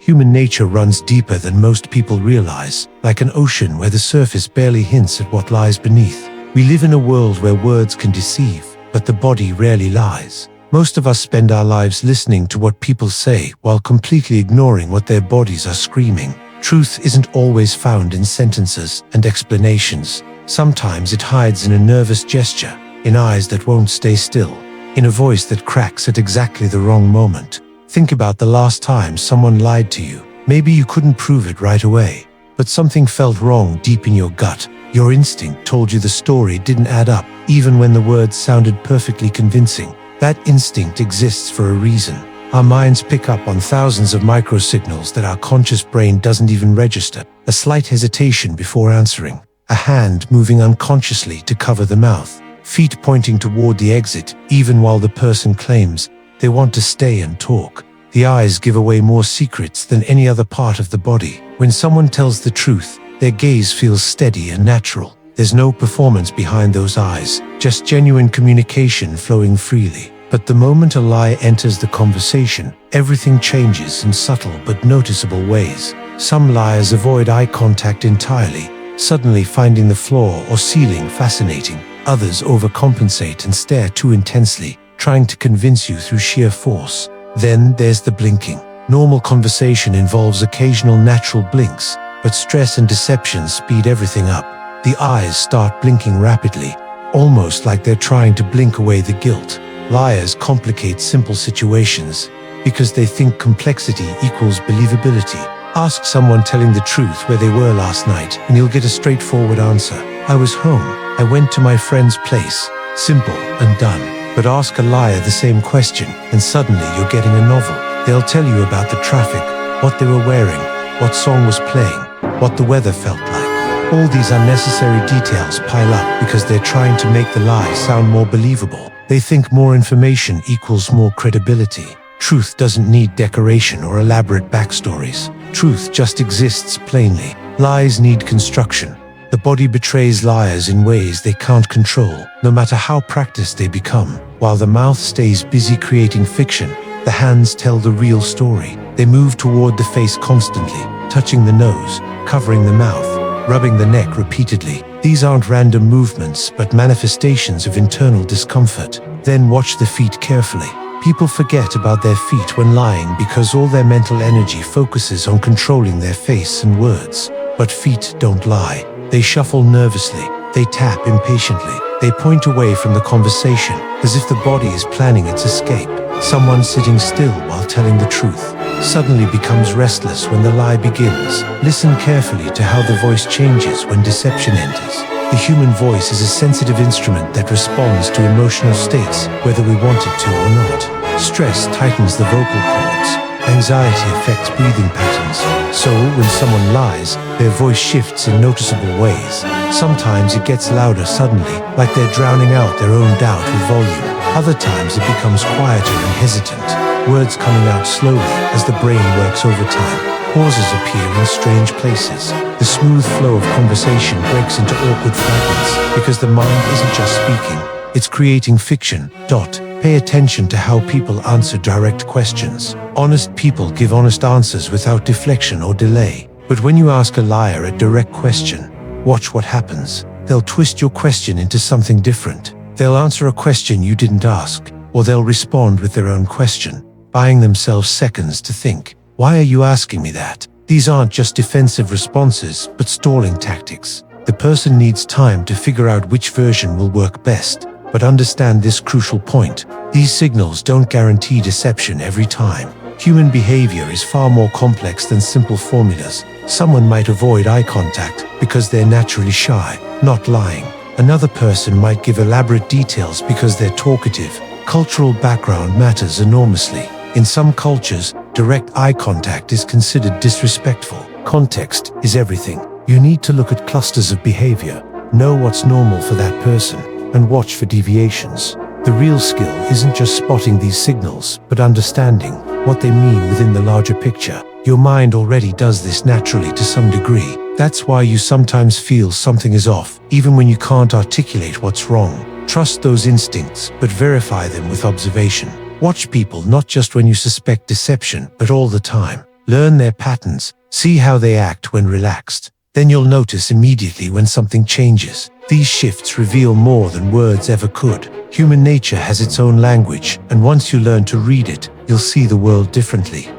Human nature runs deeper than most people realize, like an ocean where the surface barely hints at what lies beneath. We live in a world where words can deceive, but the body rarely lies. Most of us spend our lives listening to what people say while completely ignoring what their bodies are screaming. Truth isn't always found in sentences and explanations. Sometimes it hides in a nervous gesture, in eyes that won't stay still, in a voice that cracks at exactly the wrong moment. Think about the last time someone lied to you. Maybe you couldn't prove it right away, but something felt wrong deep in your gut. Your instinct told you the story didn't add up, even when the words sounded perfectly convincing. That instinct exists for a reason. Our minds pick up on thousands of microsignals that our conscious brain doesn't even register. A slight hesitation before answering, a hand moving unconsciously to cover the mouth, feet pointing toward the exit, even while the person claims they want to stay and talk. The eyes give away more secrets than any other part of the body. When someone tells the truth, their gaze feels steady and natural. There's no performance behind those eyes, just genuine communication flowing freely. But the moment a lie enters the conversation, everything changes in subtle but noticeable ways. Some liars avoid eye contact entirely, suddenly finding the floor or ceiling fascinating. Others overcompensate and stare too intensely, trying to convince you through sheer force. Then there's the blinking. Normal conversation involves occasional natural blinks, but stress and deception speed everything up. The eyes start blinking rapidly, almost like they're trying to blink away the guilt. Liars complicate simple situations because they think complexity equals believability. Ask someone telling the truth where they were last night, and you'll get a straightforward answer. I was home. I went to my friend's place. Simple and done. But ask a liar the same question, and suddenly you're getting a novel. They'll tell you about the traffic, what they were wearing, what song was playing, what the weather felt like. All these unnecessary details pile up because they're trying to make the lie sound more believable. They think more information equals more credibility. Truth doesn't need decoration or elaborate backstories. Truth just exists plainly. Lies need construction. The body betrays liars in ways they can't control, no matter how practiced they become. While the mouth stays busy creating fiction, the hands tell the real story. They move toward the face constantly, touching the nose, covering the mouth, rubbing the neck repeatedly. These aren't random movements, but manifestations of internal discomfort. Then watch the feet carefully. People forget about their feet when lying because all their mental energy focuses on controlling their face and words. But feet don't lie. They shuffle nervously. They tap impatiently. They point away from the conversation, as if the body is planning its escape. Someone sitting still while telling the truth suddenly becomes restless when the lie begins. Listen carefully to how the voice changes when deception enters. The human voice is a sensitive instrument that responds to emotional states, whether we want it to or not. Stress tightens the vocal cords. Anxiety affects breathing patterns. So, when someone lies, their voice shifts in noticeable ways. Sometimes it gets louder suddenly, like they're drowning out their own doubt with volume. Other times it becomes quieter and hesitant, words coming out slowly as the brain works overtime. Pauses appear in strange places. The smooth flow of conversation breaks into awkward fragments because the mind isn't just speaking, it's creating fiction. Pay attention to how people answer direct questions. Honest people give honest answers without deflection or delay. But when you ask a liar a direct question, watch what happens. They'll twist your question into something different. They'll answer a question you didn't ask, or they'll respond with their own question, buying themselves seconds to think. Why are you asking me that? These aren't just defensive responses, but stalling tactics. The person needs time to figure out which version will work best. But understand this crucial point. These signals don't guarantee deception every time. Human behavior is far more complex than simple formulas. Someone might avoid eye contact because they're naturally shy, not lying. Another person might give elaborate details because they're talkative. Cultural background matters enormously. In some cultures, direct eye contact is considered disrespectful. Context is everything. You need to look at clusters of behavior, know what's normal for that person, and watch for deviations. The real skill isn't just spotting these signals, but understanding what they mean within the larger picture. Your mind already does this naturally to some degree. That's why you sometimes feel something is off, even when you can't articulate what's wrong. Trust those instincts, but verify them with observation. Watch people not just when you suspect deception, but all the time. Learn their patterns, see how they act when relaxed. Then you'll notice immediately when something changes. These shifts reveal more than words ever could. Human nature has its own language, and once you learn to read it, you'll see the world differently.